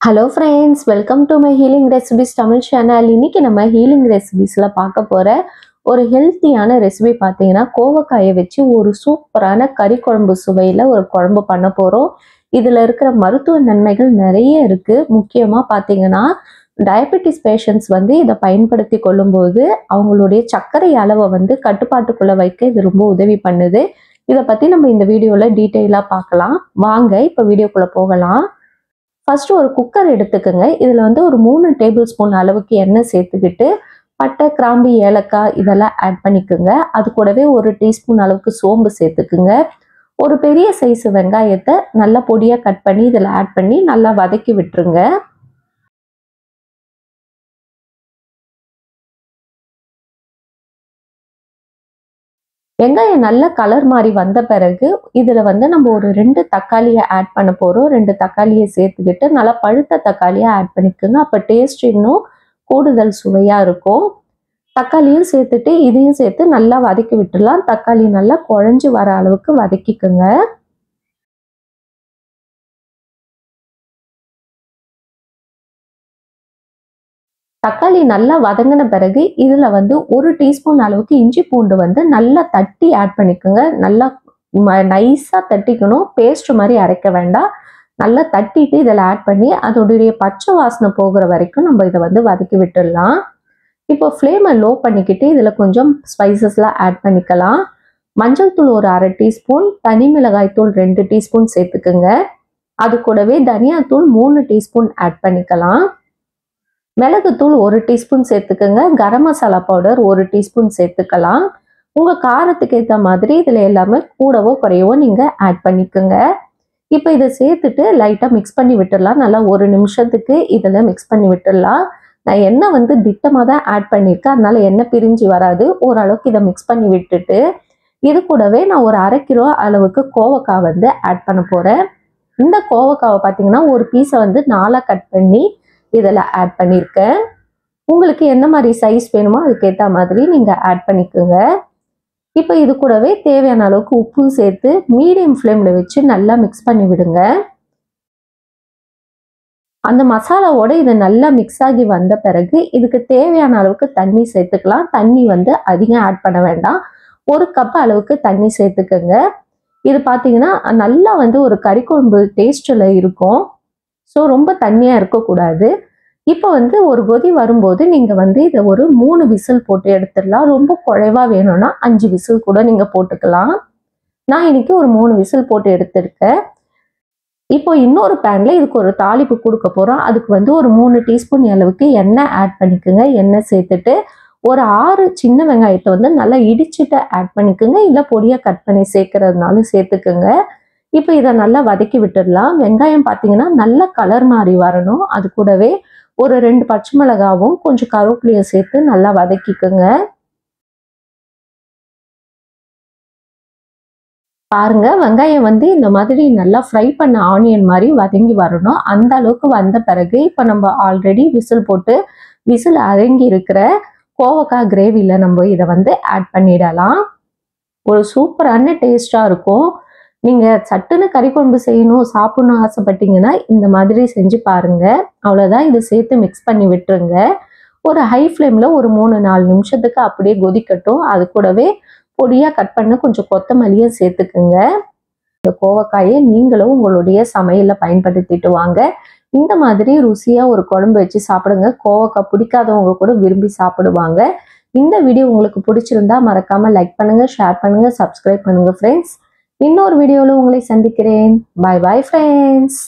Hello friends, welcome to my healing recipes Tamil channel. இன்னைக்கு நம்ம healing recipesல பார்க்க போற ஒரு ஹெல்த்தியான ரெசிபி பாத்தீங்கன்னா கோவக்காயை வச்சு ஒரு சூப்பரான கறி குழம்பு சுவையில ஒரு குழம்பு பண்ண போறோம். இதுல இருக்கிற மருத்துவ நன்மைகள் நிறைய இருக்கு. முக்கியமா பாத்தீங்கன்னா டயபெட்டிஸ் பேஷண்ட்ஸ் இதை பயன்படுத்தி கொள்ளும்போது அவங்களுடைய சர்க்கரை அளவை கட்டுப்பாட்டுக்குள்ள வைக்க இது ரொம்ப உதவி பண்ணுது. இதை பத்தி நம்ம இந்த வீடியோல டீட்டெயிலா பார்க்கலாம். வாங்க இப்ப வீடியோக்குள்ள போகலாம். ஃபர்ஸ்ட் ஒரு குக்கர் எடுத்துக்கங்க. இதுல ஒரு 3 டேபிள் ஸ்பூன் அளவுக்கு எண்ணெய் சேர்த்துக்கிட்டு பட்டை, கிராம்பு, ஏலக்காய் இதெல்லாம் ஆட் பண்ணிக்கோங்க. அது கூடவே 1 டீஸ்பூன் அளவுக்கு சோம்பு சேர்த்துக்குங்க. ஒரு பெரிய சைஸ் வெங்காயத்தை நல்லா பொடியா கட் பண்ணி இதில் ஆட் பண்ணி நல்லா வதக்கி விட்டுருங்க. வெங்காயம் நல்ல கலர் மாதிரி வந்த பிறகு இதில் நம்ம ஒரு 2 தக்காளியை ஆட் பண்ண போகிறோம். 2 தக்காளியை சேர்த்துக்கிட்டு நல்லா பழுத்த தக்காளியை ஆட் பண்ணிக்கோங்க. அப்போ டேஸ்ட் இன்னும் கூடுதல் சுவையாக இருக்கும். தக்காளியும் சேர்த்துட்டு இதையும் சேர்த்து நல்லா வதக்கி விட்டுடலாம். தக்காளி நல்லா குழஞ்சி வர அளவுக்கு வதக்கிக்கோங்க. தக்காளி நல்லா வதங்கின பிறகு இதில் 1 டீஸ்பூன் அளவுக்கு இஞ்சி பூண்டு நல்லா தட்டி ஆட் பண்ணிக்கோங்க. நல்லா நைஸாக தட்டிக்கணும், பேஸ்ட் மாதிரி அரைக்க வேண்டாம். நல்லா தட்டிட்டு இதில் ஆட் பண்ணி அதோடைய பச்சை வாசனை போகிற வரைக்கும் நம்ம இதை வதக்கி விட்டுடலாம். இப்போ ஃப்ளேமை லோ பண்ணிக்கிட்டு இதில் கொஞ்சம் ஸ்பைசஸ்லாம் ஆட் பண்ணிக்கலாம். மஞ்சள் தூள் ஒரு 1/2 டீஸ்பூன், தனி மிளகாய் தூள் 2 டீஸ்பூன் சேர்த்துக்குங்க. அது கூடவே தனியாத்தூள் 3 டீஸ்பூன் ஆட் பண்ணிக்கலாம். மிளகுத்தூள் 1 டீஸ்பூன் சேர்த்துக்கோங்க. கரம் மசாலா பவுடர் 1 டீஸ்பூன் சேர்த்துக்கலாம். உங்கள் காரத்துக்கு ஏற்ற மாதிரி இதில் எல்லாமே கூடவோ குறையவோ நீங்கள் ஆட் பண்ணிக்கோங்க. இப்போ இதை சேர்த்துட்டு லைட்டாக மிக்ஸ் பண்ணி விட்டுடலாம். நல்லா 1 நிமிஷத்துக்கு இதில் மிக்ஸ் பண்ணி விட்டுடலாம். நான் எண்ணெய் திட்டமாக தான் ஆட் பண்ணியிருக்கேன், அதனால எண்ணெய் பிரிஞ்சு வராது. ஓரளவுக்கு இதை மிக்ஸ் பண்ணி விட்டுட்டு இது கூடவே நான் ஒரு 1/2 கிலோ அளவுக்கு கோவக்காய் ஆட் பண்ண போகிறேன். இந்த கோவக்காவை பார்த்தீங்கன்னா ஒரு பீஸை 4 கட் பண்ணி இதில் ஆட் பண்ணியிருக்கேன். உங்களுக்கு என்ன மாதிரி சைஸ் வேணுமோ அதுக்கேற்ற மாதிரி நீங்கள் ஆட் பண்ணிக்கோங்க. இப்போ இது கூடவே தேவையான அளவுக்கு உப்பு சேர்த்து மீடியம் ஃப்ளேமில் வச்சு நல்லா மிக்ஸ் பண்ணி விடுங்க. அந்த மசாலாவோட இது நல்லா மிக்ஸ் ஆகி வந்த பிறகு இதுக்கு தேவையான அளவுக்கு தண்ணி சேர்த்துக்கலாம். தண்ணி அதிகம் ஆட் பண்ண வேண்டாம். 1 கப் அளவுக்கு தண்ணி சேர்த்துக்கோங்க. இது பார்த்தீங்கன்னா நல்லா ஒரு கறி குழம்பு டேஸ்ட்டில் இருக்கும். ஸோ ரொம்ப தண்ணியாக இருக்கக்கூடாது. இப்போ ஒரு கொதி வரும்போது நீங்கள் இதை ஒரு 3 விசில் போட்டு எடுத்துடலாம். ரொம்ப குழைவாக வேணும்னா 5 விசில் கூட நீங்கள் போட்டுக்கலாம். நான் இன்னைக்கு ஒரு 3 விசில் போட்டு எடுத்துருக்கேன். இப்போ இன்னொரு பேனில் இதுக்கு ஒரு தாளிப்பு கொடுக்க போகிறோம். அதுக்கு ஒரு 3 டீஸ்பூன் அளவுக்கு எண்ணெய் ஆட் பண்ணிக்கோங்க. எண்ணெய் சேர்த்துட்டு ஒரு 6 சின்ன வெங்காயத்தை நல்லா இடிச்சுட்டு ஆட் பண்ணிக்கோங்க. இல்லை பொடியாக கட் பண்ணி சேர்க்கறதுனாலும் சேர்த்துக்கோங்க. இப்போ இதை நல்லா வதக்கி விட்டுடலாம். வெங்காயம் பார்த்தீங்கன்னா நல்ல கலர் மாதிரி வரணும். அது கூடவே ஒரு 2 பச்சை மிளகாவும் கொஞ்சம் கருவேப்பிலையும் சேர்த்து நல்லா வதக்கிக்கோங்க. பாருங்க, வெங்காயம் இந்த மாதிரி நல்லா ஃப்ரை பண்ண ஆனியன் மாதிரி வதங்கி வரணும். அந்த அளவுக்கு வந்த பிறகு இப்போ நம்ம ஆல்ரெடி விசில் போட்டு விசில் அடங்கி இருக்கிற கோவக்காய் கிரேவியில் நம்ம இதை ஆட் பண்ணிடலாம். ஒரு சூப்பரான டேஸ்டாக இருக்கும். நீங்கள் சட்டுன்னு கறி குழம்பு செய்யணும், சாப்பிடணும் ஆசைப்பட்டீங்கன்னா இந்த மாதிரி செஞ்சு பாருங்கள். அவ்வளோதான். இதை சேர்த்து மிக்ஸ் பண்ணி விட்டுருங்க. ஒரு ஹை ஃப்ளேமில் ஒரு 3-4 நிமிஷத்துக்கு அப்படியே கொதிக்கட்டும். அது கூடவே பொடியாக கட் பண்ண கொஞ்சம் கொத்தமல்லியும் சேர்த்துக்குங்க. இந்த கோவக்காயை நீங்களும் உங்களுடைய சமையலில் பயன்படுத்திட்டு வாங்க. இந்த மாதிரி ருசியாக ஒரு குழம்பு வச்சு சாப்பிடுங்க. கோவக்காய் பிடிக்காதவங்க கூட விரும்பி சாப்பிடுவாங்க. இந்த வீடியோ உங்களுக்கு பிடிச்சிருந்தா மறக்காமல் லைக் பண்ணுங்கள், ஷேர் பண்ணுங்கள், சப்ஸ்கிரைப் பண்ணுங்கள் ஃப்ரெண்ட்ஸ். இன்னொரு வீடியோவில் உங்களை சந்திக்கிறேன். Bye bye friends.